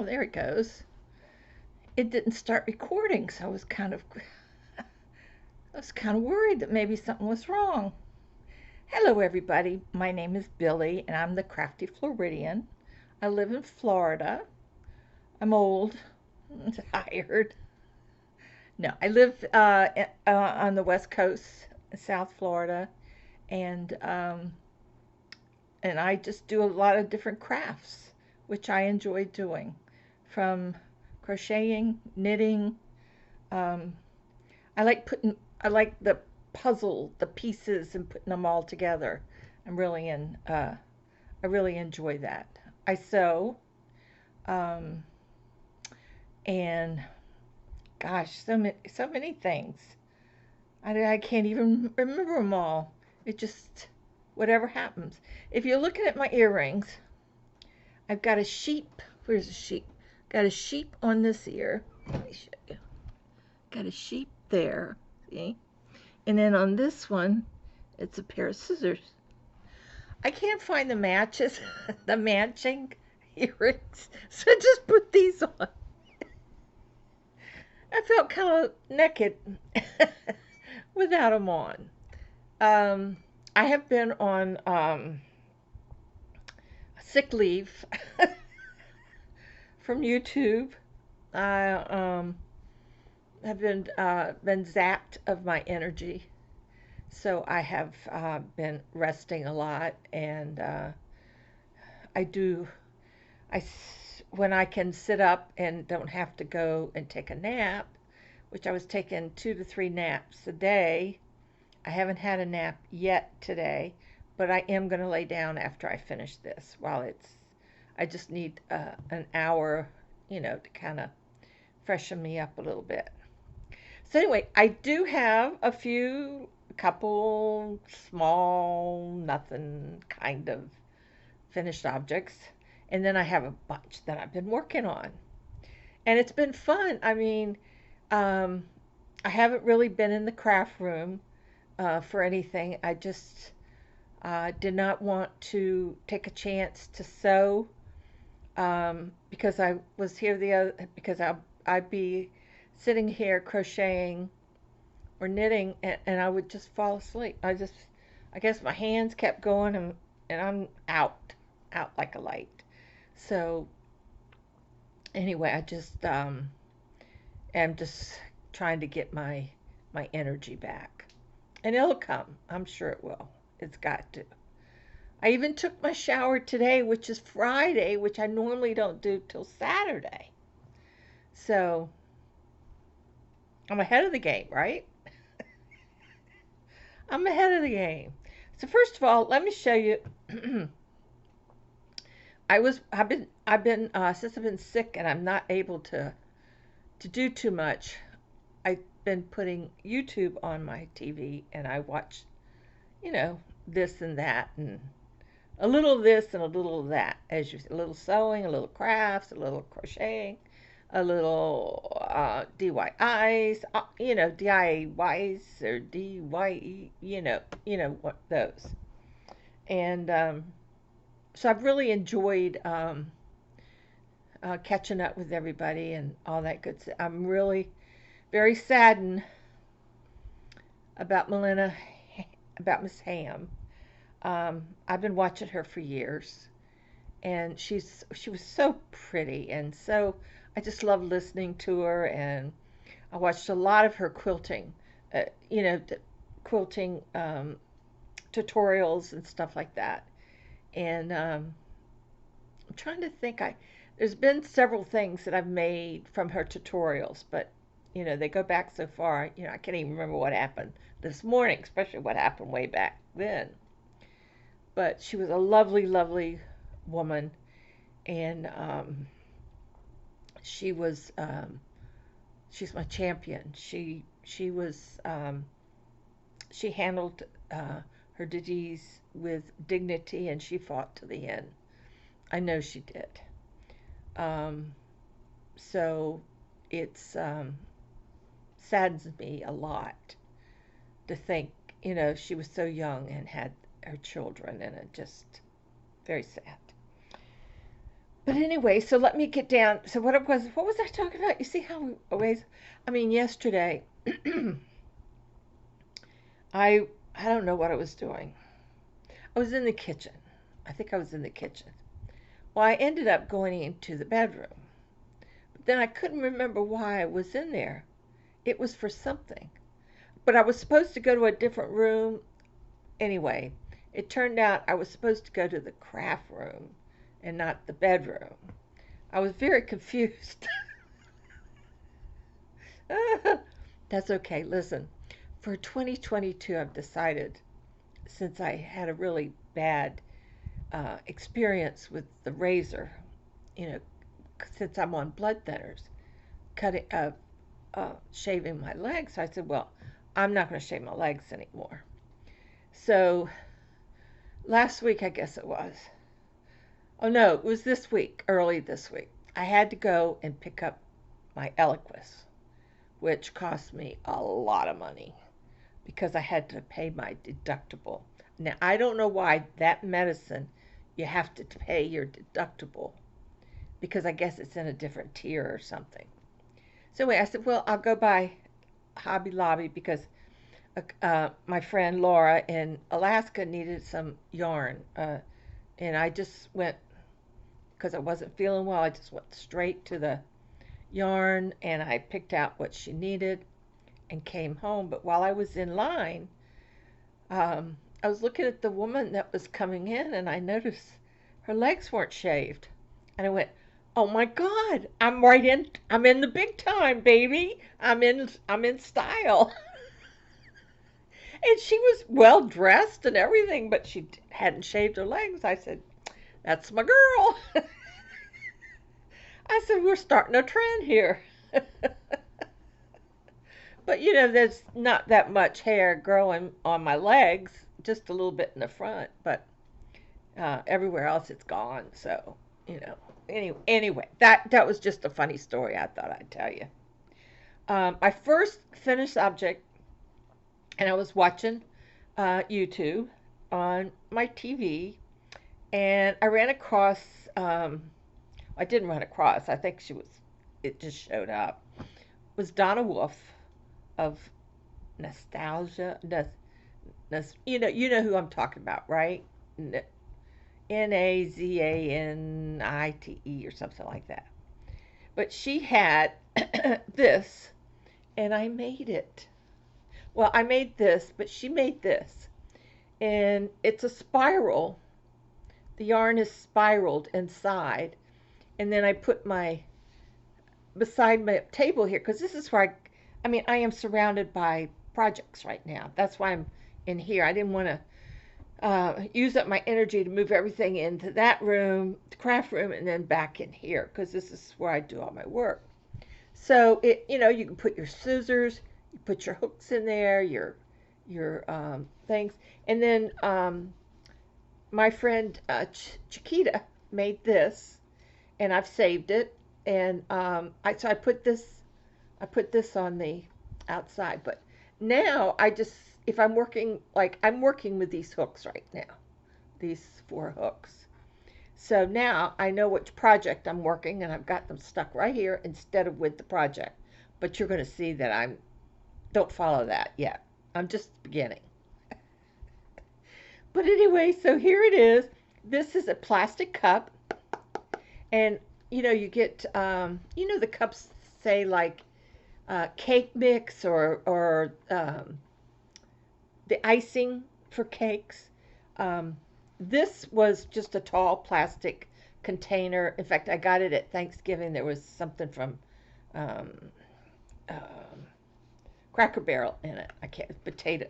Oh, there it goes. It didn't start recording, so I was kind of worried that maybe something was wrong. Hello, everybody. My name is Billie, and I'm the Crafty Floridian. I live in Florida. I'm old, tired. No, I live on the West Coast, South Florida, and and I just do a lot of different crafts, which I enjoy doing, from crocheting, knitting. Um, I like the puzzle, the pieces, and putting them all together. I'm really in. I really enjoy that. I sew, um, and gosh, so many things. I can't even remember them all. It just whatever happens. If you're looking at my earrings, I've got a sheep. Where's the sheep? Got a sheep on this ear. Let me show you. Got a sheep there. See? And then on this one, it's a pair of scissors. I can't find the matches, the matching earrings, so I just put these on. I felt kind of naked without them on. Um, I have been on sick leave from YouTube. I have been zapped of my energy, so I have been resting a lot, and I do I when I can sit up and don't have to go and take a nap, which I was taking 2 to 3 naps a day. I haven't had a nap yet today, but I am going to lay down after I finish this. I just need an hour, to kind of freshen me up a little bit. So anyway, I do have a couple small, nothing kind of finished objects. And then I have a bunch that I've been working on. And it's been fun. I mean, um, I haven't really been in the craft room for anything. I just did not want to take a chance to sew because I was here because I'd be sitting here crocheting or knitting, and I would just fall asleep. I guess my hands kept going, and I'm out like a light. So anyway, I just am just trying to get my energy back, and it'll come. I'm sure it will. It's got to. I even took my shower today, which is Friday, which I normally don't do till Saturday. So I'm ahead of the game, right? I'm ahead of the game. So first of all, let me show you. I've been since I've been sick and I'm not able to do too much. I've been putting YouTube on my TV and I watch, you know, this and that and a little of this and a little of that. As you see, a little sewing, a little crafts, a little crocheting, a little DIYs, DIYs or DYE, what those. And so I've really enjoyed catching up with everybody and all that good stuff. I'm really very saddened about Melina, about Miss Ham. I've been watching her for years, and she was so pretty, and so I just love listening to her. And I watched a lot of her quilting, uh, you know, quilting tutorials and stuff like that. And I'm trying to think. There's been several things that I've made from her tutorials, but they go back so far. I can't even remember what happened this morning, especially what happened way back then. But she was a lovely, lovely woman, and she was she's my champion. She handled her disease with dignity, and she fought to the end. I know she did. Um, so it's saddens me a lot to think, she was so young and had her children, and it just very sad. But anyway, so let me get down. So what was I talking about? You see how we always, I mean, yesterday, I don't know what I was doing. I was in the kitchen. I think I was in the kitchen. Well, I ended up going into the bedroom. But then I couldn't remember why I was in there. It was for something. But I was supposed to go to a different room anyway. It turned out I was supposed to go to the craft room and not the bedroom. I was very confused. That's okay. Listen, for 2022, I've decided, since I had a really bad experience with the razor, you know, since I'm on blood thinners, cutting, shaving my legs, I said, well, I'm not going to shave my legs anymore. So last week, I guess it was. Oh no, it was this week, early this week. I had to go and pick up my Eliquis, which cost me a lot of money because I had to pay my deductible. Now, I don't know why that medicine you have to pay your deductible because I guess it's in a different tier or something. So anyway, I said, well, I'll go by Hobby Lobby because my friend Laura in Alaska needed some yarn. And I just went, because I wasn't feeling well, I just went straight to the yarn and I picked out what she needed and came home. But while I was in line, I was looking at the woman that was coming in and I noticed her legs weren't shaved. And I went, "Oh my God, I'm in the big time, baby. I'm in style." And she was well dressed and everything, but she hadn't shaved her legs. I said, "That's my girl." I said, "We're starting a trend here." But there's not that much hair growing on my legs, just a little bit in the front, but everywhere else it's gone. So, you know, anyway, that was just a funny story I thought I'd tell you. I first finished object, and I was watching YouTube on my TV, and I ran across. I didn't run across. I think she was. It just showed up. It was Donna Wolf of Nostalgia. You know who I'm talking about, right? Nazanite or something like that. But she had this, and I made it. Well, I made this, but she made this, and it's a spiral. The yarn is spiraled inside, and then I put my beside my table here because this is where I am surrounded by projects right now. That's why I'm in here. I didn't want to use up my energy to move everything into that room, the craft room, and then back in here because this is where I do all my work. So you can put your scissors, you put your hooks in there, your things, and then my friend Chiquita made this, and I've saved it, and I put this on the outside, but now if I'm working, like I'm working with these hooks right now, these 4 hooks. So now I know which project I'm working, and I've got them stuck right here instead of with the project. But you're going to see that don't follow that yet. I'm just beginning. But anyway, so here it is. This is a plastic cup, and you get the cups say like cake mix or the icing for cakes. This was just a tall plastic container. In fact, I got it at Thanksgiving. There was something from um, um, Cracker Barrel in it. I can't baked potato,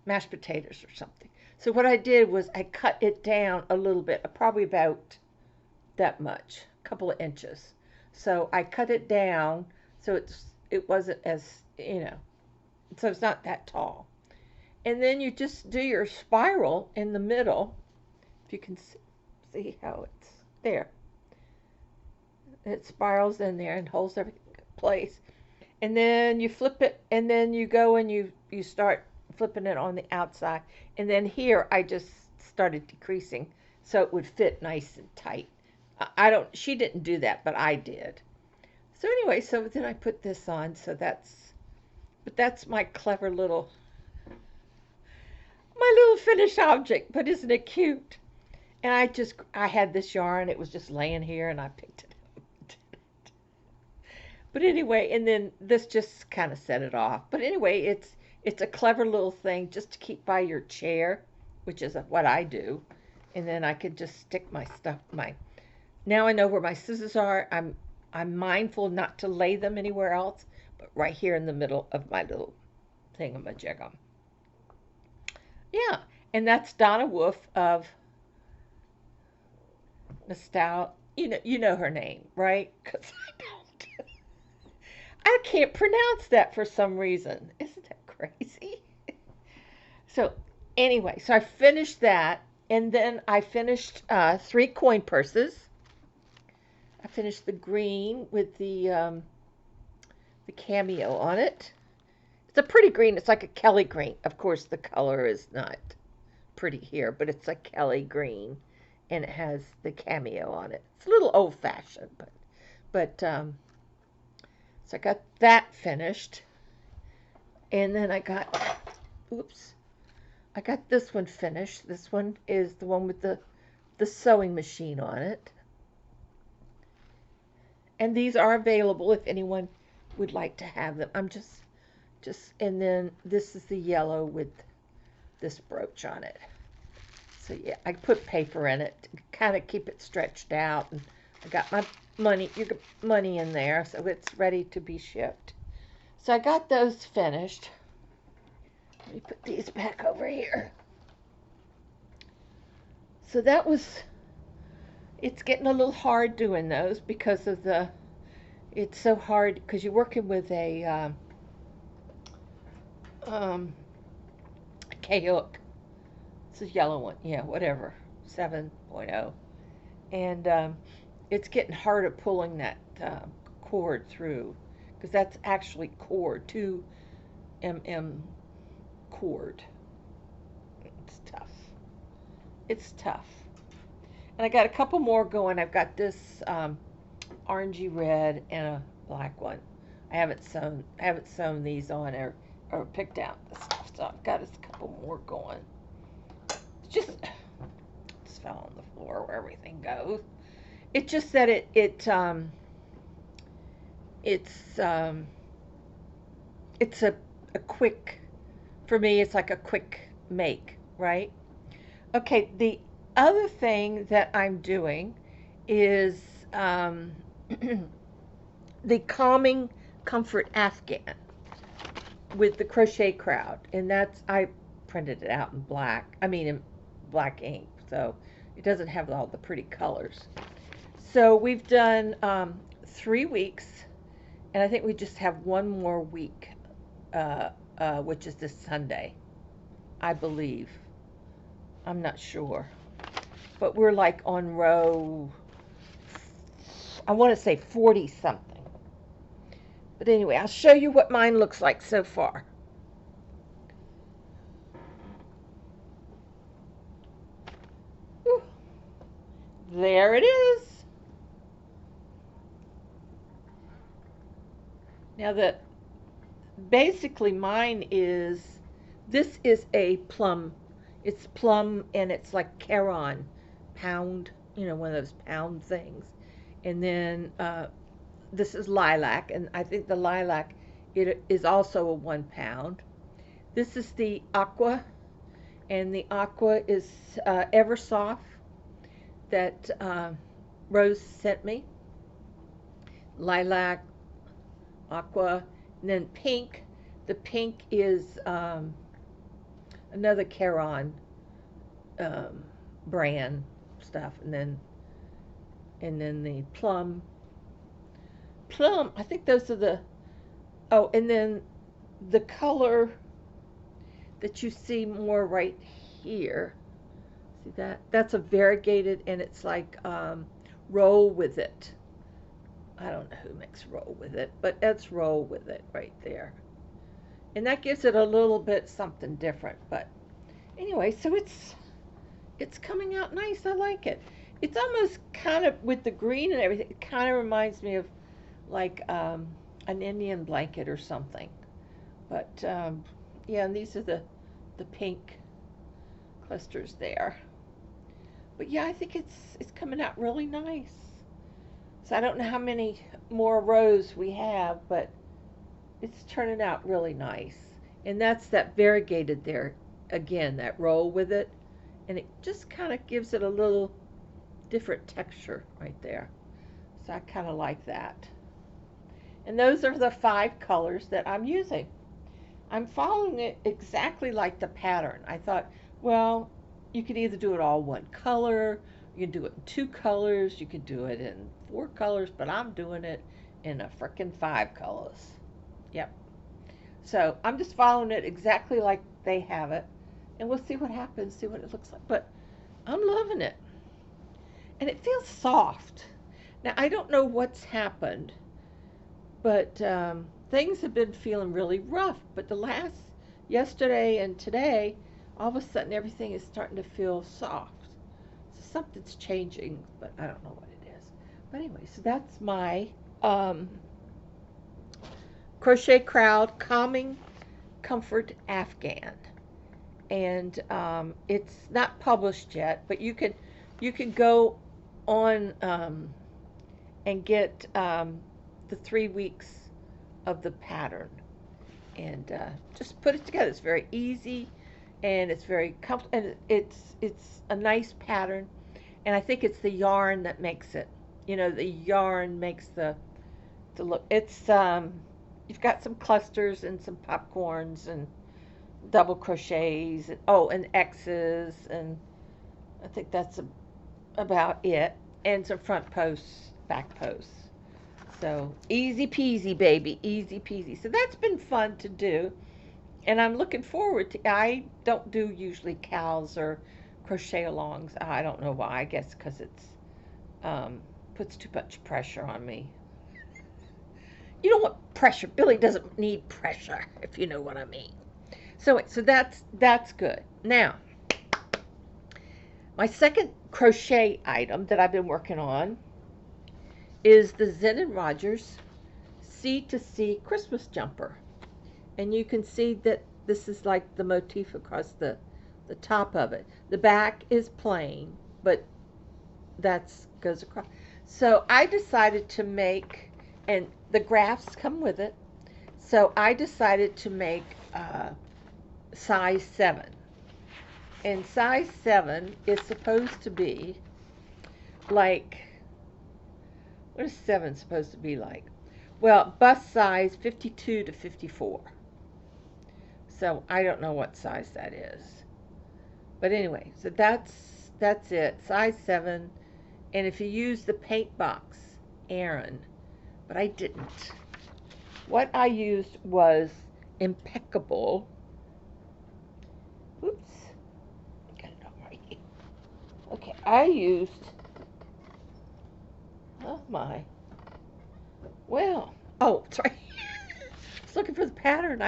mashed potatoes or something. So what I did was I cut it down a little bit, probably about that much, a couple of inches. So I cut it down so it wasn't so it's not that tall. And then you just do your spiral in the middle. If you can see how it's there. It spirals in there and holds everything in place. And then you flip it, and then you go and you start flipping it on the outside. And then here I just started decreasing so it would fit nice and tight. I don't, she didn't do that, but I did. So anyway, so then I put this on, so but that's my clever little, my little finished object, but isn't it cute? And I had this yarn, it was just laying here, and I picked it up. But anyway, and then this just kind of set it off. But anyway, it's a clever little thing just to keep by your chair, which is what I do. And then I could just stick my stuff, my, now I know where my scissors are. I'm mindful not to lay them anywhere else, but right here in the middle of my little thingamajigam. Yeah, and that's Donna Wolf of Nostalgia. You know her name, right? Because I don't. I can't pronounce that for some reason. Isn't that crazy? So anyway, so I finished that, and then I finished 3 coin purses. I finished the green with the cameo on it. It's a pretty green. It's like a Kelly green. Of course, the color is not pretty here, but it's a Kelly green, and it has the cameo on it. It's a little old-fashioned, but so I got that finished, and then oops, I got this one finished. This one is the one with the sewing machine on it, and these are available if anyone would like to have them. I'm just, and then this is the yellow with this brooch on it. So yeah, I put paper in it to kind of keep it stretched out, and I got my money in there, so it's ready to be shipped. So I got those finished. Let me put these back over here. So it's getting a little hard doing those because of it's so hard because you're working with a K-hook. It's a yellow one, yeah, whatever, 7.0. And it's getting harder pulling that cord through because that's actually cord, 2 mm cord. It's tough. It's tough. And I got a couple more going. I've got this orangey red and a black one. I haven't sewn these on or picked out the stuff, so I've got a couple more going. It's just fell on the floor where everything goes. It's just that it's a quick, for me it's like a quick make, right? Okay, the other thing that I'm doing is the Calming Comfort Afghan with the Crochet Crowd, and I printed it out in black. I mean in black ink, so it doesn't have all the pretty colors. So we've done 3 weeks, and I think we just have one more week, which is this Sunday, I believe. I'm not sure, but we're like on row, I want to say 40 something. But anyway, I'll show you what mine looks like so far. Whew. There it is. Now basically mine this is a plum. It's plum, and it's like Caron pound, one of those pound things. And then this is lilac, and I think the lilac, it is also a 1 pound. This is the aqua, and the aqua is Eversoft that Rose sent me. Lilac, aqua, and then pink. The pink is another Caron brand stuff, and then the plum. I think those are and then the color that you see more right here. See that? That's a variegated, and it's like roll with it. I don't know who makes roll with it, but that's roll with it right there. And that gives it a little bit something different. But anyway, so it's coming out nice. I like it. It's almost kind of, with the green and everything, it kind of reminds me of like an Indian blanket or something. But yeah, and these are the pink clusters there. But yeah, I think it's coming out really nice. So I don't know how many more rows we have, but it's turning out really nice. And that's that variegated there again, that roll with it, and it just kind of gives it a little different texture right there. So I kind of like that. And those are the 5 colors that I'm using. I'm following it exactly like the pattern. I thought, well, you could either do it all one color, you can do it in 2 colors, you could do it in 4 colors, but I'm doing it in a frickin' 5 colors. Yep. So I'm just following it exactly like they have it, and we'll see what happens, see what it looks like. But I'm loving it, and it feels soft. Now I don't know what's happened, but things have been feeling really rough. But yesterday and today, all of a sudden everything is starting to feel soft. So something's changing, but I don't know what it is. But anyway, so that's my um, Crochet Crowd Calming Comfort Afghan, and it's not published yet, but you can go on and get the 3 weeks of the pattern and just put it together. It's very easy and it's very comfortable, and it's a nice pattern, and I think it's the yarn that makes it. You know, the yarn makes the look. It's you've got some clusters and some popcorns and double crochets and, oh, and X's, and I think that's about it, and some front posts, back posts. So easy peasy, baby, easy peasy. So that's been fun to do, and I'm looking forward to. I don't do usually cows or crochet alongs. I don't know why. I guess because it's puts too much pressure on me. You don't want pressure. Billy doesn't need pressure, if you know what I mean. So that's good. Now, my second crochet item that I've been working on is the Zen and Rogers C to C Christmas jumper. And you can see that this is like the motif across the top of it. The back is plain, but that's goes across. So I decided to make, and the graphs come with it. So I decided to make size 7. And size 7 is supposed to be like, what is 7 supposed to be like? Well, bust size 52 to 54. So I don't know what size that is. But anyway, so that's it. Size 7. And if you use the paint box, Aaron, but I didn't. What I used was Impeccable. Oops. Got it all right. Okay, I used, oh my, well, oh, sorry. I was looking for the pattern.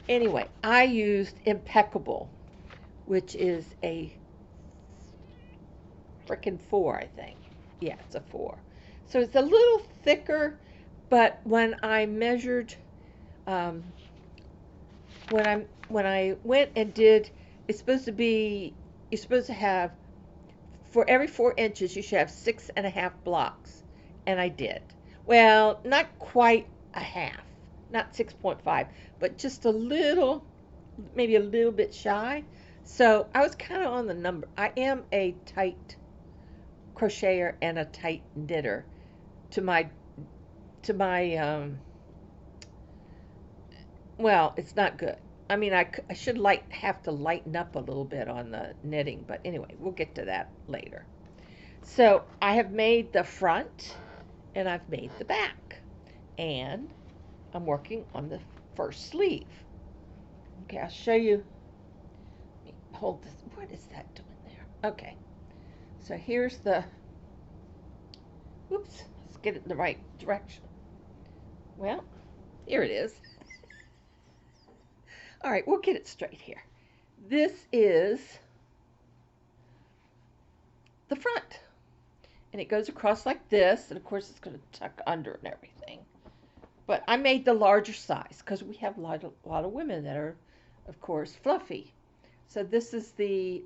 Anyway, I used Impeccable, which is a frickin' 4, I think. Yeah, it's a 4. So it's a little thicker, but when I measured, um, when I went and did, it's supposed to be, you're supposed to have, for every 4 inches, you should have 6.5 blocks, and I did. Well, not quite a half, not 6.5, but just a little, maybe a little bit shy. So I was kind of on the number. I am a tight crocheter and a tight knitter to my well, it's not good. I mean, I should have to lighten up a little bit on the knitting, but anyway, we'll get to that later. So I have made the front and I've made the back, and I'm working on the first sleeve. Okay, I'll show you. Let me hold this. What is that doing there? Okay, so here's the, oops, let's get it in the right direction. Well, here it is. All right, we'll get it straight here. this is the front. And it goes across like this, and of course it's going to tuck under and everything. But I made the larger size because we have a lot of women that are, of course, fluffy. So this is the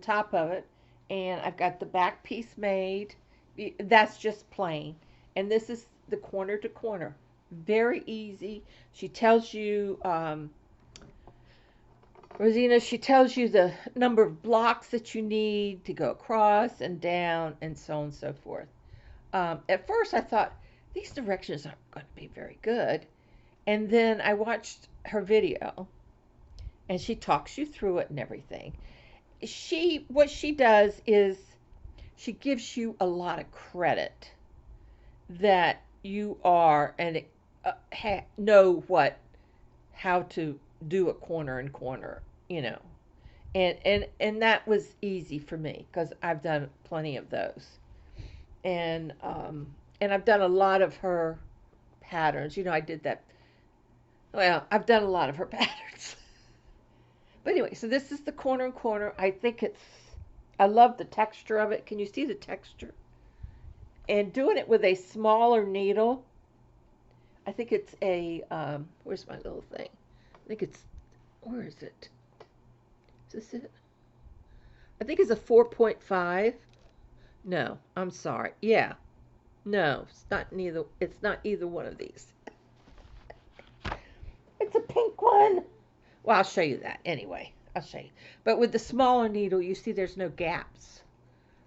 top of it, and I've got the back piece made. That's just plain, and this is the corner to corner. Very easy. She tells you, Rosina, she tells you the number of blocks that you need to go across and down and so on and so forth. At first, I thought these directions aren't going to be very good. And then I watched her video and she talks you through it and everything. What she does is she gives you a lot of credit that you are and know how to do a corner and corner, you know. And that was easy for me because I've done plenty of those. And I've done a lot of her patterns. You know, I did that. Well, I've done a lot of her patterns. But anyway, so this is the corner and corner. I love the texture of it. Can you see the texture? And doing it with a smaller needle, I think it's where's my little thing? I think where is it? Is this it? I think it's a 4.5. No, I'm sorry. Yeah. No, it's not either one of these. It's a pink one. Well, I'll show you that anyway. I'll show you. But with the smaller needle, you see there's no gaps.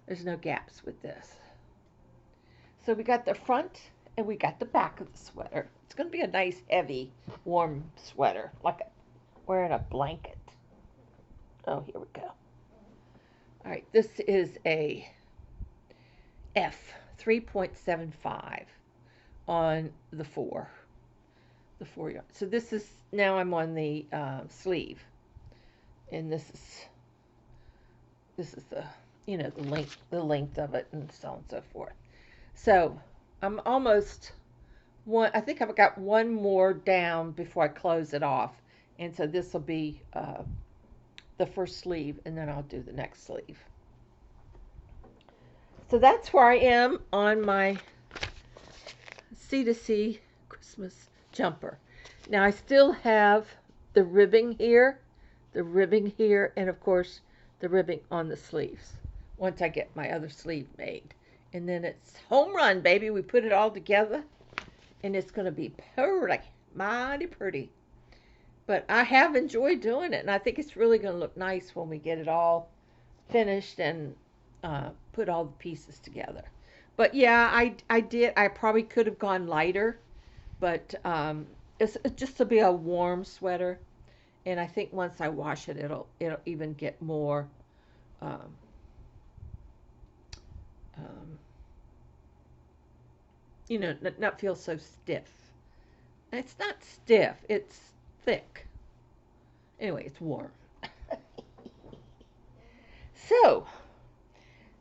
There's no gaps with this. So we got the front and we got the back of the sweater. It's going to be a nice, heavy, warm sweater, like wearing a blanket. Oh, here we go. All right, this is a F 3.75 on the 4 yard. So this is, now I'm on the sleeve, and this is the, you know, the length of it and so on and so forth. So I'm almost I think I've got one more down before I close it off, and so this will be the first sleeve, and then I'll do the next sleeve. So that's where I am on my C2C Christmas jumper. Now I still have the ribbing here, and of course the ribbing on the sleeves once I get my other sleeve made. And then it's home run, baby. We put it all together and it's going to be pretty, mighty pretty. But I have enjoyed doing it, and I think it's really going to look nice when we get it all finished and put all the pieces together. But yeah, I probably could have gone lighter, but it's just to be a warm sweater, and I think once I wash it, it'll even get more um, you know, not feel so stiff. It's not stiff, it's thick. Anyway, it's warm. So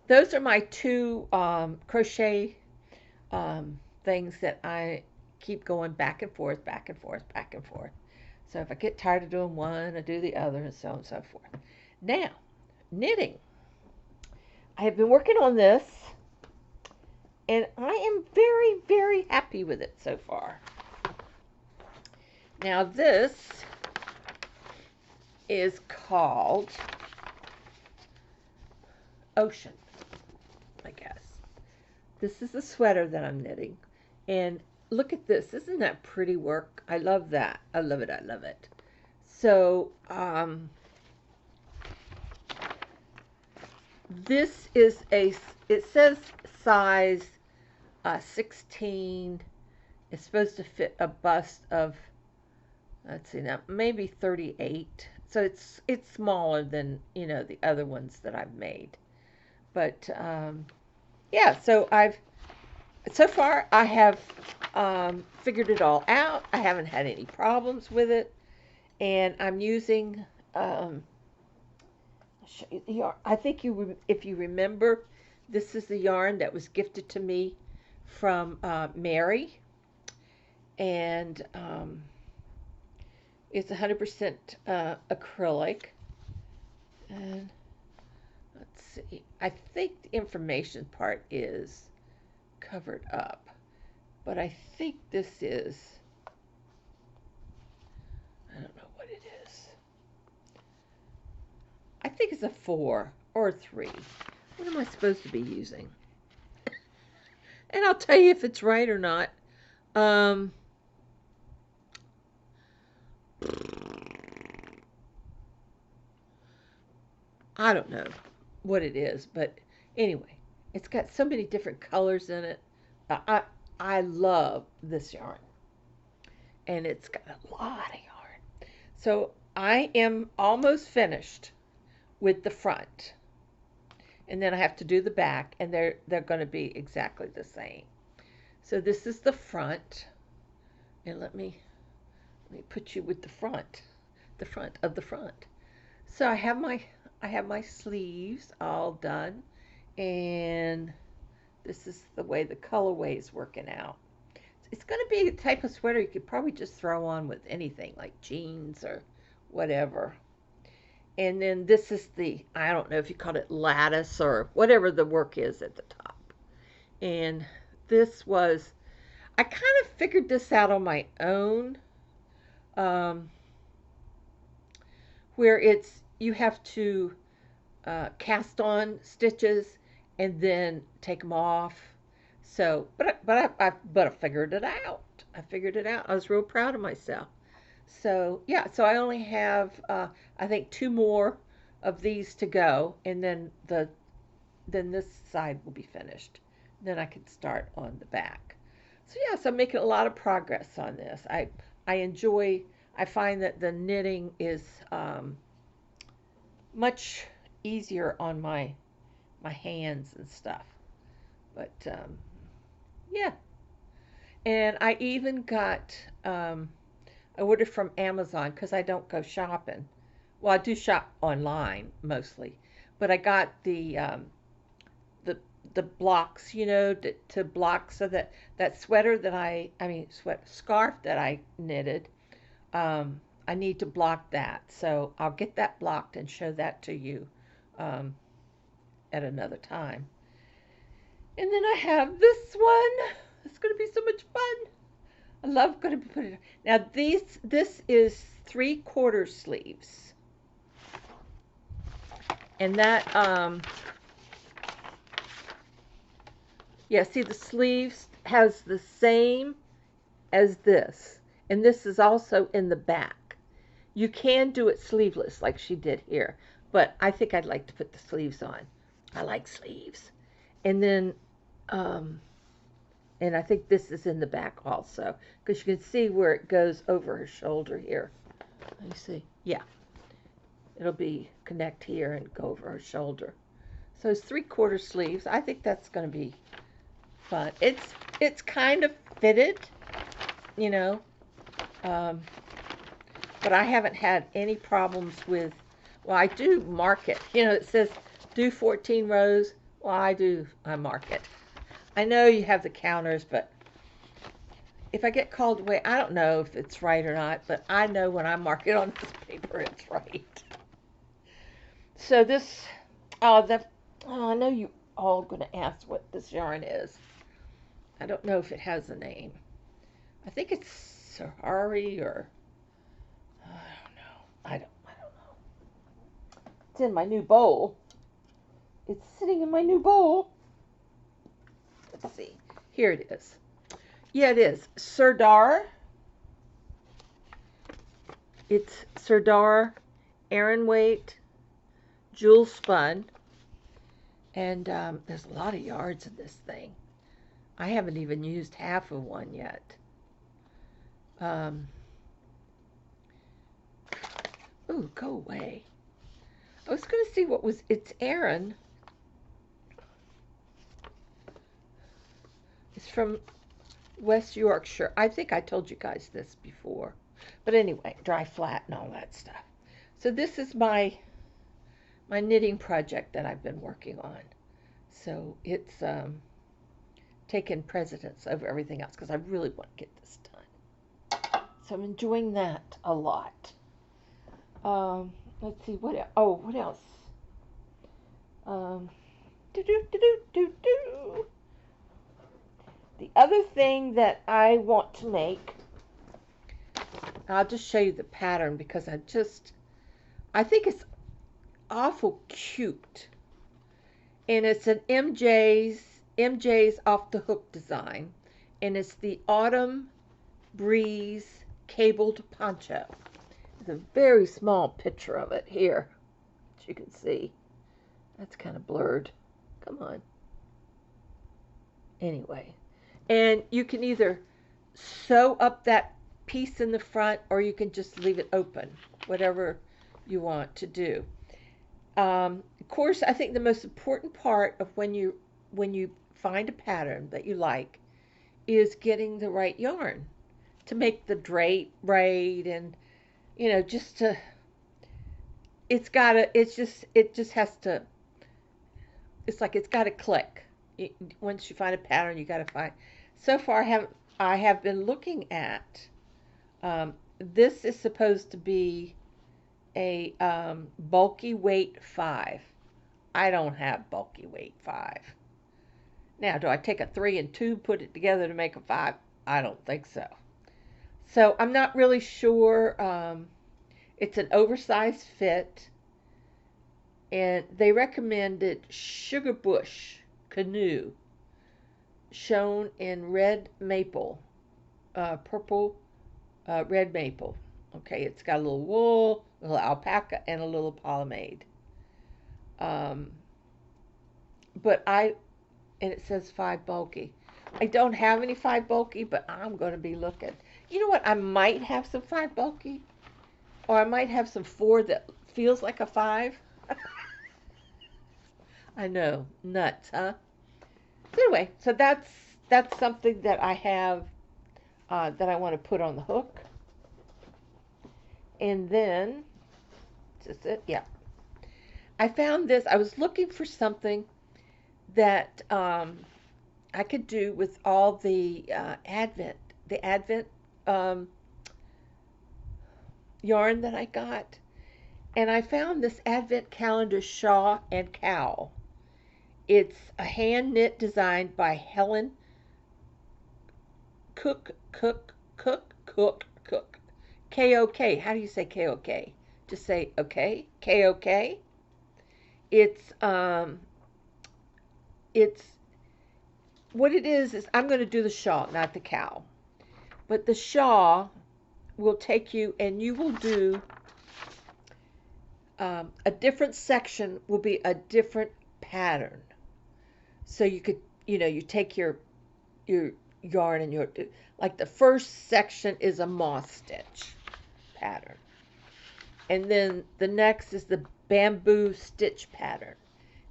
those are my two crochet things that I keep going back and forth, back and forth, back and forth. So if I get tired of doing one, I do the other, and so on and so forth. Now, knitting. I have been working on this, and I am very, very happy with it so far. Now, this is called Ocean, I guess. This is the sweater that I'm knitting, and look at this. Isn't that pretty work? I love that. I love it. I love it. So, this is it says size 16. It's supposed to fit a bust of, let's see now, maybe 38. So it's smaller than, you know, the other ones that I've made. But yeah, so so far I have figured it all out. I haven't had any problems with it, and I'm using I'll show you the yarn. I think if you remember, this is the yarn that was gifted to me from Mary, and it's 100% acrylic, see. I think the information part is covered up, but I think this is, I don't know what it is. I think it's a 4 or a 3. What am I supposed to be using? And I'll tell you if it's right or not. Um, I don't know what it is, but anyway, it's got so many different colors in it. I love this yarn, and it's got a lot of yarn. So I am almost finished with the front, and then I have to do the back, and they're going to be exactly the same. So this is the front, and let me put you with the front of the front. So I have my sleeves all done, and this is the way the colorway is working out. It's going to be a type of sweater you could probably just throw on with anything like jeans or whatever. And then this is the, I don't know if you call it lattice or whatever the work is at the top. And this was, I kind of figured this out on my own, um, where it's, you have to cast on stitches and then take them off. So, but I figured it out. I figured it out. I was real proud of myself. So yeah, so I only have I think 2 more of these to go, and then this side will be finished. Then I can start on the back. So yeah, so I'm making a lot of progress on this. I enjoy. I find that the knitting is much easier on my hands and stuff. But yeah, and I even got I ordered from Amazon because I don't go shopping. Well, I do shop online mostly, but I got the the blocks, to block so that that sweater that I mean scarf that I knitted. I need to block that, so I'll get that blocked and show that to you um, at another time. And then I have this one. It's going to be so much fun. I love going to be putting it. Now this is 3/4 sleeves, and that yeah, see the sleeves has the same as this, and this is also in the back. You can do it sleeveless like she did here, but I think I'd like to put the sleeves on. I like sleeves, and then um, and I think this is in the back also, because you can see where it goes over her shoulder here. Let me see. Yeah, it'll be connect here and go over her shoulder. So it's 3/4 sleeves. I think that's going to be fun. It's kind of fitted, you know, um, but I haven't had any problems with. Well, I do mark it. It says do 14 rows. Well, I mark it. I know you have the counters, but if I get called away, I don't know if it's right or not, but I know when I mark it on this paper, it's right. So this, I know you all going to ask what this yarn is. I don't know if it has a name. I think it's Sahari or I don't know. I don't know. It's in my new bowl. It's sitting in my new bowl. Let's see. Here it is. Yeah, it is. Serdar. It's Serdar, Aran weight, jewel spun, and there's a lot of yards in this thing. I haven't even used half of one yet. Ooh, go away. I was going to see what was, it's Aran. It's from West Yorkshire. I think I told you guys this before. But anyway, dry flat and all that stuff. So this is my knitting project that I've been working on. So it's taken precedence over everything else because I really want to get this done. So I'm enjoying that a lot. Let's see, what else? Oh, what else? Um, do do do do do do. The other thing that I want to make, I'll just show you the pattern because I think it's awful cute. And it's an MJ's off the hook design. And it's the Autumn Breeze cabled poncho. There's a very small picture of it here, as you can see. That's kind of blurred. Come on. Anyway, and you can either sew up that piece in the front or you can just leave it open, whatever you want to do. Of course, I think the most important part of when you find a pattern that you like is getting the right yarn to make the drape right, and just to it just has to, it's like it's got to click. Once you find a pattern, you got to find. So far, I have been looking at. This is supposed to be a bulky weight 5. I don't have bulky weight 5. Now, do I take a 3 and 2, put it together to make a 5? I don't think so. So I'm not really sure. It's an oversized fit, and they recommended Sugar Bush Canoe, shown in red maple, purple red maple. Okay, it's got a little wool, a little alpaca, and a little pomade. Um, but and it says 5 bulky. I don't have any 5 bulky, but I'm going to be looking. You know what? I might have some 5 bulky, or I might have some 4 that feels like a 5. I know, nuts, huh? So anyway, so that's something that I have that I want to put on the hook. And then, is this it? Yeah. I found this. I was looking for something that I could do with all the Advent um, yarn that I got. And I found this Advent calendar shawl and cowl. It's a hand knit designed by Helen Cook. K-O-K. How do you say K-O-K? Just say okay. K-O-K. It's what it is I'm going to do the shawl, not the cowl. But the shawl will take you, and you will do a different section will be a different pattern. So you could, you take your yarn and like the first section is a moss stitch pattern. And then the next is the bamboo stitch pattern.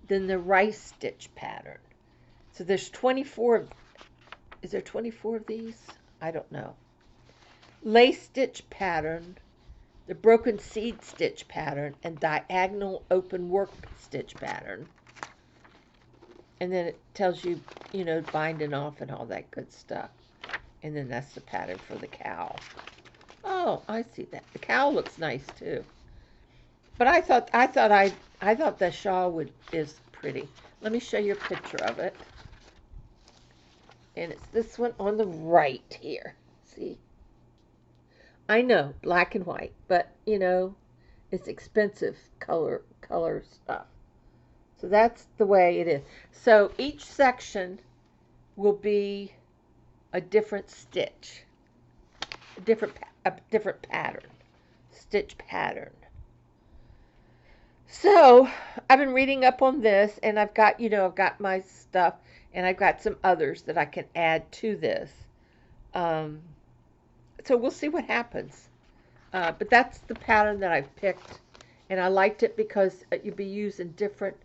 Then the rice stitch pattern. So there's 24. Is there 24 of these? I don't know. Lace stitch pattern, the broken seed stitch pattern, and diagonal open work stitch pattern. And then it tells you, binding off and all that good stuff. And then that's the pattern for the cowl. Oh, I see that. The cowl looks nice too. But I thought the shawl is pretty. Let me show you a picture of it. And it's this one on the right here. See? I know, black and white, but it's expensive color stuff. So that's the way it is. So each section will be a different stitch, a different pattern, stitch pattern. So I've been reading up on this, and I've got my stuff, and I've got some others that I can add to this. So we'll see what happens. But that's the pattern that I've picked, and I liked it because you'd be using different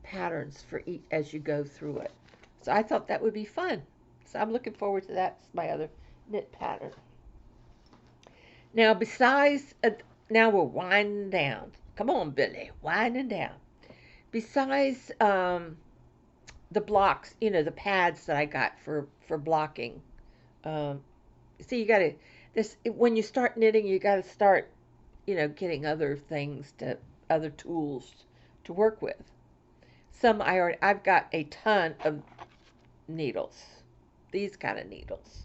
patterns for each as you go through it. So I thought that would be fun. So I'm looking forward to that. It's my other knit pattern. Now now we're winding down. Come on, Billy, winding down. Besides the blocks, the pads that I got for blocking. See, you got to when you start knitting, you got to start, getting other tools to work with. I've got a ton of needles, these kind of needles.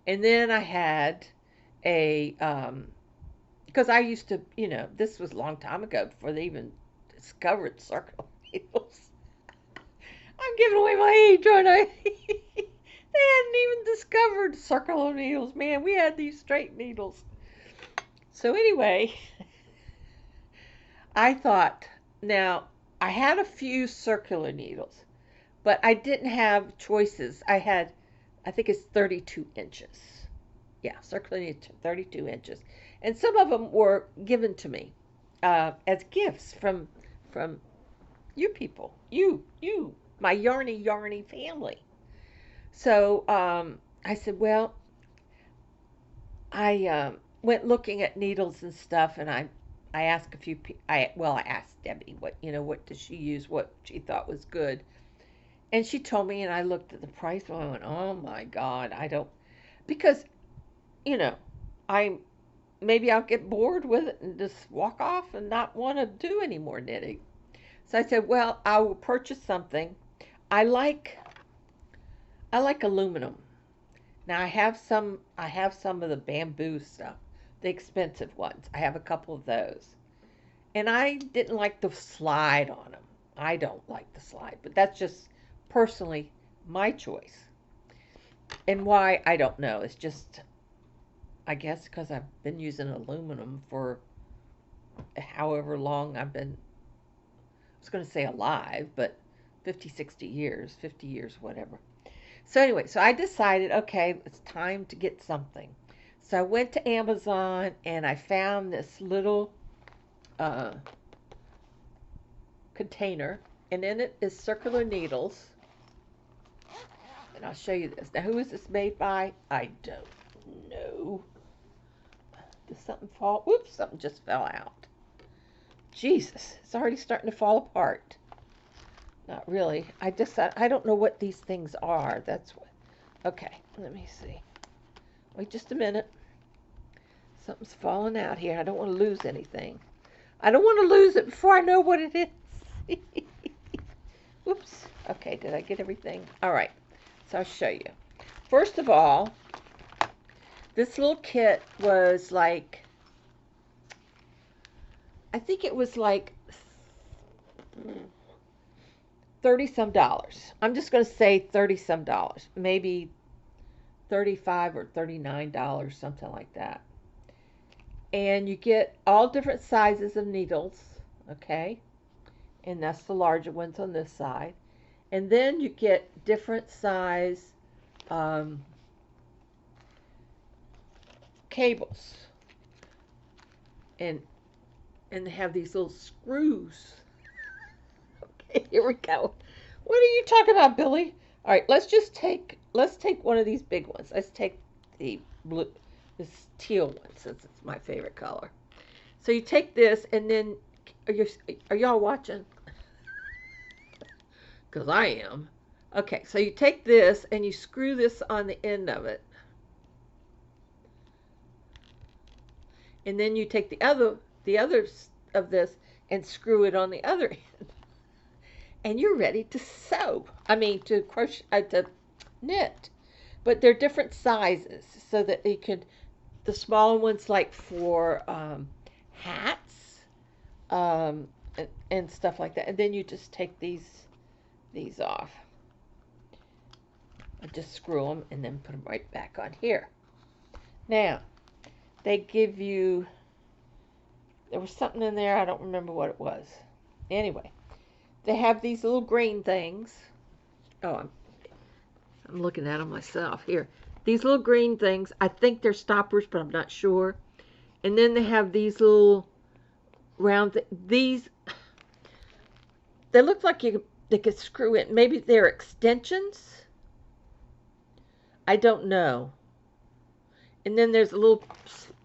And then I had a, because I used to, this was a long time ago before they even discovered circle needles. I'm giving away my age, aren't I? They hadn't even discovered circular needles. Man, we had these straight needles. So anyway, I thought, now I had a few circular needles, but I didn't have choices. I think it's 32 inches. Yeah, circular needles, 32 inches. And some of them were given to me as gifts from you people, my yarny family. So I said, well, I went looking at needles and stuff, and I asked a few people. I asked Debbie what does she use, what she thought was good, and she told me, and I looked at the price, and I went, oh my God, I don't, because you know, I maybe I'll get bored with it and just walk off and not want to do any more knitting. So I said, well, I will purchase something. I like I like aluminum. Now I have some of the bamboo stuff, the expensive ones. I have a couple of those. And I didn't like the slide on them. I don't like the slide, but that's just personally my choice. And why, I don't know. It's just, I guess because I've been using aluminum for however long I've been, I was going to say alive, but 50, 60 years, 50 years, whatever. So anyway, so I decided, okay, it's time to get something. So I went to Amazon and I found this little uh, container, and in it is circular needles. And I'll show you this. Now, who is this made by? I don't know. Did something fall? Whoops, something just fell out. Jesus, it's already starting to fall apart. Not really. I don't know what these things are. That's what. Okay, let me see. Wait just a minute. Something's falling out here. I don't want to lose anything. I don't want to lose it before I know what it is. Oops. Okay, did I get everything? All right. So I'll show you. First of all, this little kit was like, I think it was like 30 some dollars. I'm just going to say 30 some dollars. Maybe 35 or $39, something like that. And you get all different sizes of needles, okay? And that's the larger ones on this side. And then you get different size cables. And they have these little screws. Okay, here we go. What are you talking about, Billy? All right, let's take one of these big ones. Let's take the blue, this teal one, since it's my favorite color. So you take this, and then are y'all watching? Because I am. Okay, so you take this and you screw this on the end of it. And then you take the other of this and screw it on the other end. And you're ready to sew. I mean, to crochet, to knit. But they're different sizes so that you could, the smaller ones like for hats and stuff like that. And then you just take these off. I just screw them and then put them right back on here. Now, they give you, there was something in there, I don't remember what it was. Anyway, they have these little green things. Oh, I'm looking at them myself here. These little green things, I think they're stoppers, but I'm not sure. And then they have these little round, these, they look like they could screw in. Maybe they're extensions. I don't know. And then there's a little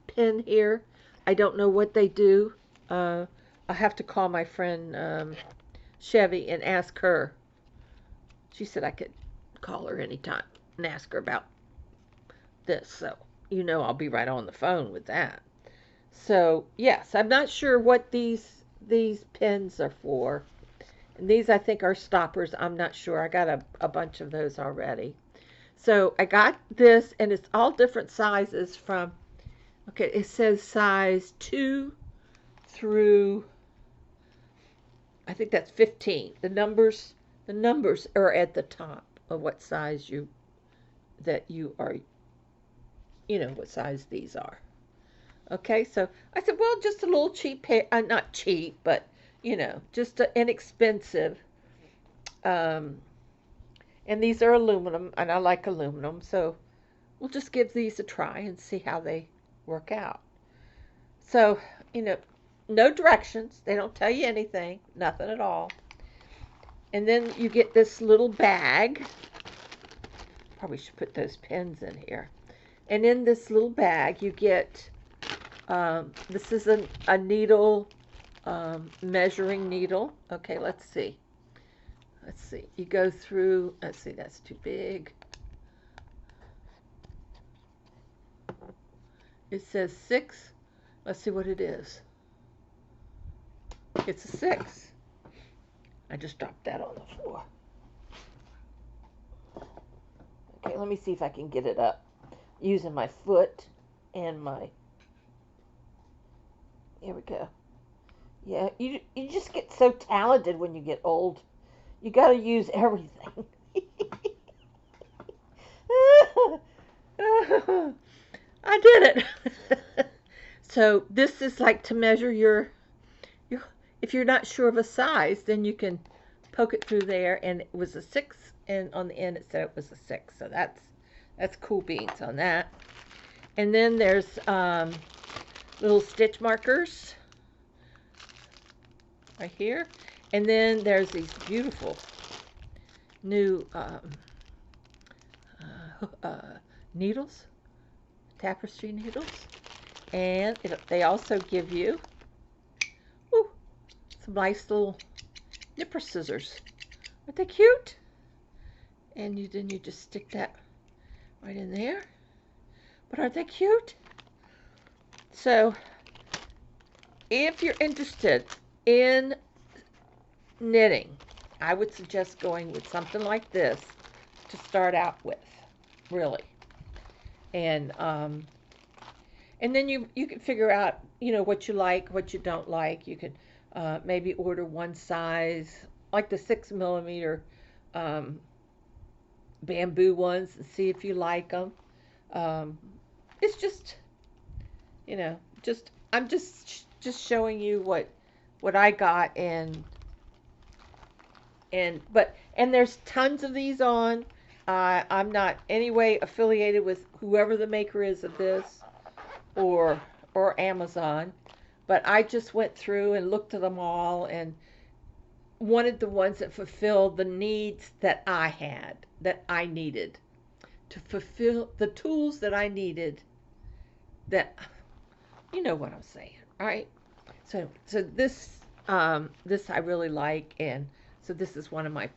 pin here. I don't know what they do. I'll have to call my friend Chevy and ask her. She said I could call her anytime and ask her about this. So, I'll be right on the phone with that. So, yes, I'm not sure what these pins are for. And these I think are stoppers. I'm not sure. I got a bunch of those already. So I got this, and it's all different sizes from, okay, it says size 2 through, I think that's 15. The numbers are at the top of what size you are, what size these are. Okay, so I said, well, just a little cheap pair, not cheap, but just an inexpensive. Um, and these are aluminum, and I like aluminum, so we'll just give these a try and see how they work out. So, you know, no directions. They don't tell you anything, nothing at all. And then you get this little bag. Probably should put those pins in here. And in this little bag, you get this is a needle, measuring needle. Okay, let's see. Let's see. You go through, let's see, that's too big. It says 6. Let's see what it is. It's a 6. I just dropped that on the floor. Okay, let me see if I can get it up using my foot and my, here we go. Yeah, you just get so talented when you get old. You got to use everything. I did it. So this is like to measure your, if you're not sure of a size, then you can poke it through there, and it was a 6, and on the end it said it was a 6. So that's cool beans on that. And then there's little stitch markers right here. And then there's these beautiful new needles, tapestry needles. And they also give you some nice little nipper scissors. Aren't they cute? And then you just stick that right in there. But aren't they cute? So if you're interested in knitting, I would suggest going with something like this to start out with, really. And then you can figure out, what you like, what you don't like. You could maybe order one size, like the 6mm bamboo ones, and see if you like them. It's just, I'm just showing you what I got, and there's tons of these on. I'm not any way affiliated with whoever the maker is of this, or Amazon, but I just went through and looked at them all and wanted the ones that fulfilled the needs that I had, that I needed, to fulfill the tools that I needed, that, you know what I'm saying, right? So this I really like, and so this is one of my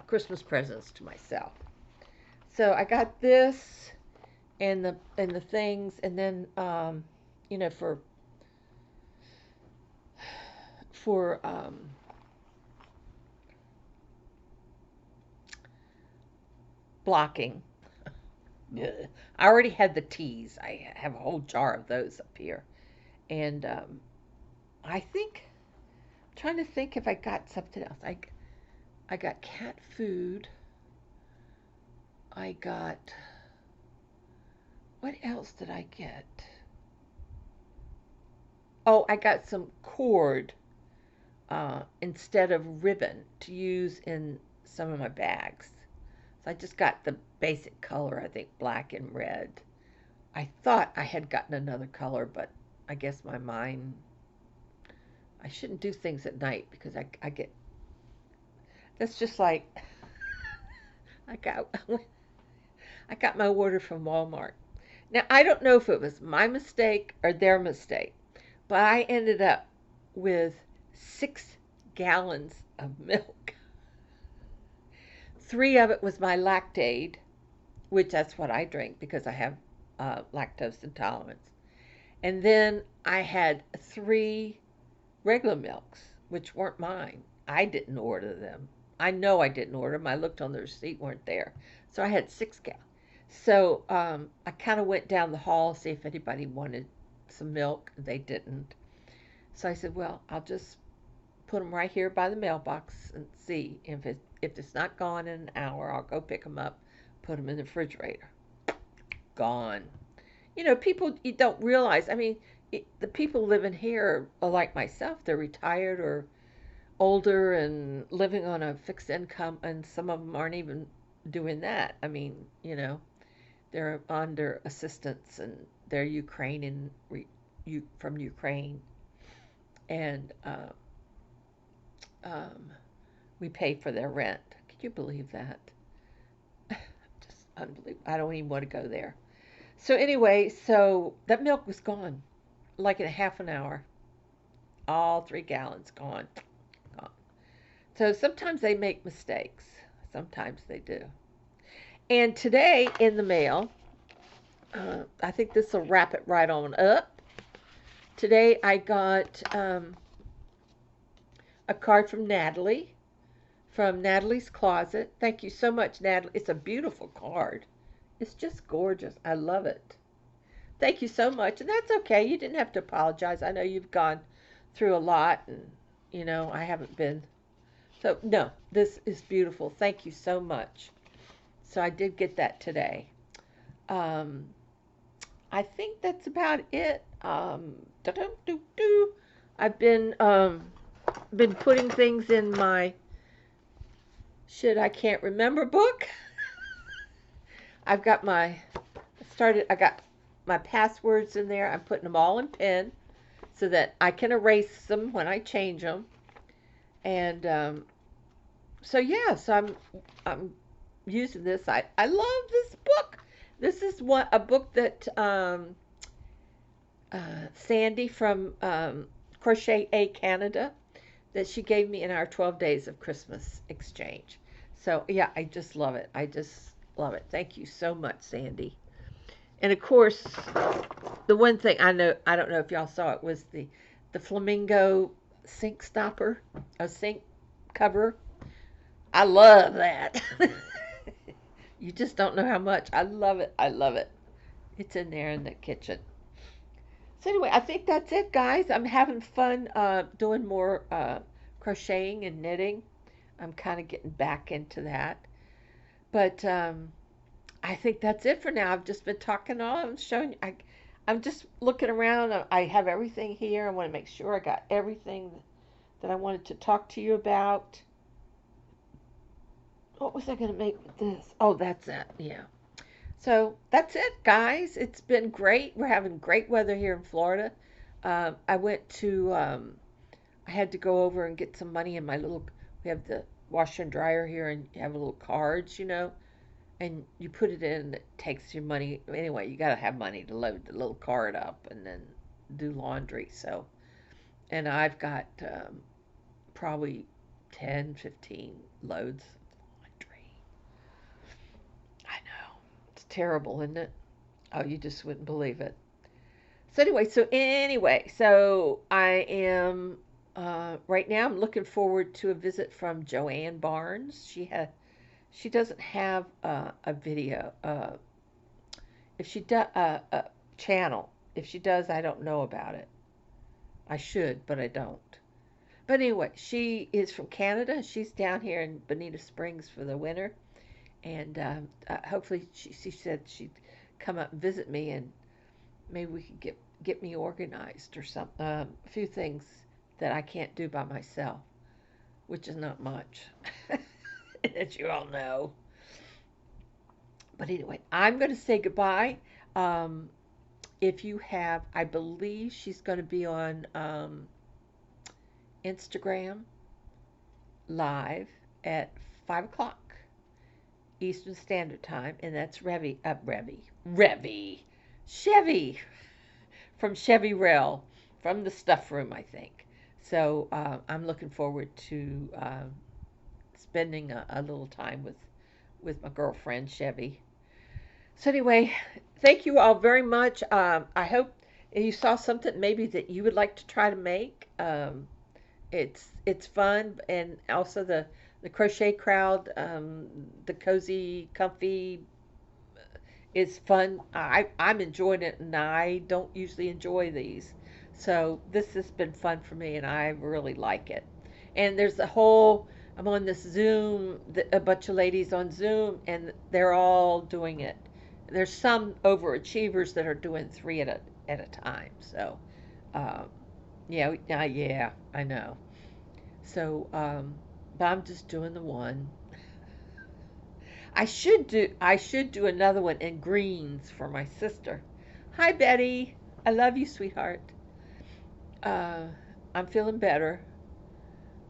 Christmas presents to myself. So I got this and the things, and then for blocking. I already had the teas. I have a whole jar of those up here, and I think, I'm trying to think if I got something else. I got cat food. I got, what else did I get? Oh, I got some cord instead of ribbon to use in some of my bags. So I just got the basic color, I think black and red. I thought I had gotten another color, but I guess my mind, I shouldn't do things at night because I get, that's just like, I got my order from Walmart. Now, I don't know if it was my mistake or their mistake, but I ended up with 6 gallons of milk. 3 of it was my Lactaid, which that's what I drink because I have lactose intolerance. And then I had 3 regular milks, which weren't mine. I didn't order them. I know I didn't order them. I looked on the receipt, weren't there. So I had 6 gallons. So I kind of went down the hall, see if anybody wanted some milk. They didn't. So I said, well, I'll just put them right here by the mailbox and see if it's not gone in an hour. I'll go pick them up, put them in the refrigerator. Gone. People you don't realize. I mean, the people living here are like myself. They're retired or older and living on a fixed income, and some of them aren't even doing that. I mean, they're under assistance, and they're Ukrainian from Ukraine, and um, we pay for their rent. Can you believe that? Just unbelievable. I don't even want to go there. So anyway, so that milk was gone, like in a half an hour. All 3 gallons gone. Gone. So sometimes they make mistakes. Sometimes they do. And today in the mail, I think this will wrap it right on up. Today I got a card from Natalie, from Natalie's Closet. Thank you so much, Natalie. It's a beautiful card. It's just gorgeous. I love it. Thank you so much. And that's okay. You didn't have to apologize. I know you've gone through a lot, and, I haven't been. So, no, this is beautiful. Thank you so much. So, I did get that today. Um, I think that's about it. I've been putting things in my shit I can't remember book. I've got I got my passwords in there. I'm putting them all in pen so that I can erase them when I change them. And so yeah, so I'm using this. I love this book. This is a book that Sandy from Crochet Canada, that she gave me in our 12 days of Christmas exchange. So yeah, I just love it. I just love it. Thank you so much, Sandy. And of course, the one thing I don't know if y'all saw it, was the flamingo sink stopper, a sink cover. I love that. You just don't know how much. I love it. I love it. It's in there in the kitchen. So anyway, I think that's it, guys. I'm having fun doing more crocheting and knitting. I'm kind of getting back into that. But I think that's it for now. I've just been talking all. I'm showing you. I'm just looking around. I have everything here. I want to make sure I got everything that I wanted to talk to you about. What was I going to make with this? Oh, that's it. Yeah. So that's it, guys. It's been great. We're having great weather here in Florida. I went to, I had to go over and get some money in my little, we have the washer and dryer here, and you have little cards, and you put it in, and it takes your money. Anyway, you got to have money to load the little card up and then do laundry. So, and I've got probably 10, 15 loads of laundry. I know. It's terrible, isn't it? Oh, you just wouldn't believe it. So I am right now. I'm looking forward to a visit from Joanne Barnes. She doesn't have a video. If she does a channel, if she does, I don't know about it. I should, but I don't. But anyway, she is from Canada. She's down here in Bonita Springs for the winter, and hopefully she said she'd come up and visit me, and maybe we could get me organized or something. A few things that I can't do by myself, which is not much, as you all know. But anyway, I'm going to say goodbye. If you have, I believe she's going to be on Instagram live at 5 o'clock Eastern Standard Time, and that's Chevy from Chevy Rail, from the Stuff Room, I think. So I'm looking forward to spending a little time with my girlfriend Chevy. So anyway, thank you all very much. I hope you saw something maybe that you would like to try to make. It's fun, and also the crochet crowd, the cozy, comfy is fun. I'm enjoying it, and I don't usually enjoy these, so this has been fun for me, and I really like it. And there's a whole I'm on this Zoom, a bunch of ladies on Zoom, and they're all doing it. There's some overachievers that are doing three at a time. So, um, yeah, yeah, I know. So, but I'm just doing the one. I should do another one in greens for my sister. Hi Betty. I love you, sweetheart. Uh, I'm feeling better.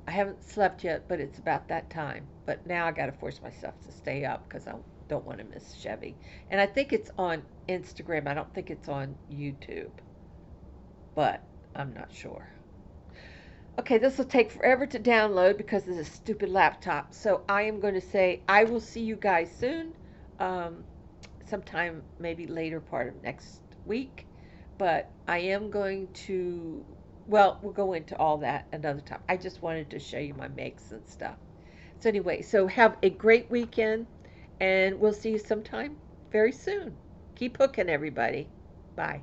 I haven't slept yet, but it's about that time. But now I got to force myself to stay up because I don't want to miss Chevy. And I think it's on Instagram. I don't think it's on YouTube, but I'm not sure. Okay, this will take forever to download because of this stupid laptop. So I am going to say I will see you guys soon, um, sometime maybe later part of next week. But I am going to, well, we'll go into all that another time. I just wanted to show you my makes and stuff. So anyway, so have a great weekend, and we'll see you sometime very soon. Keep hooking, everybody. Bye.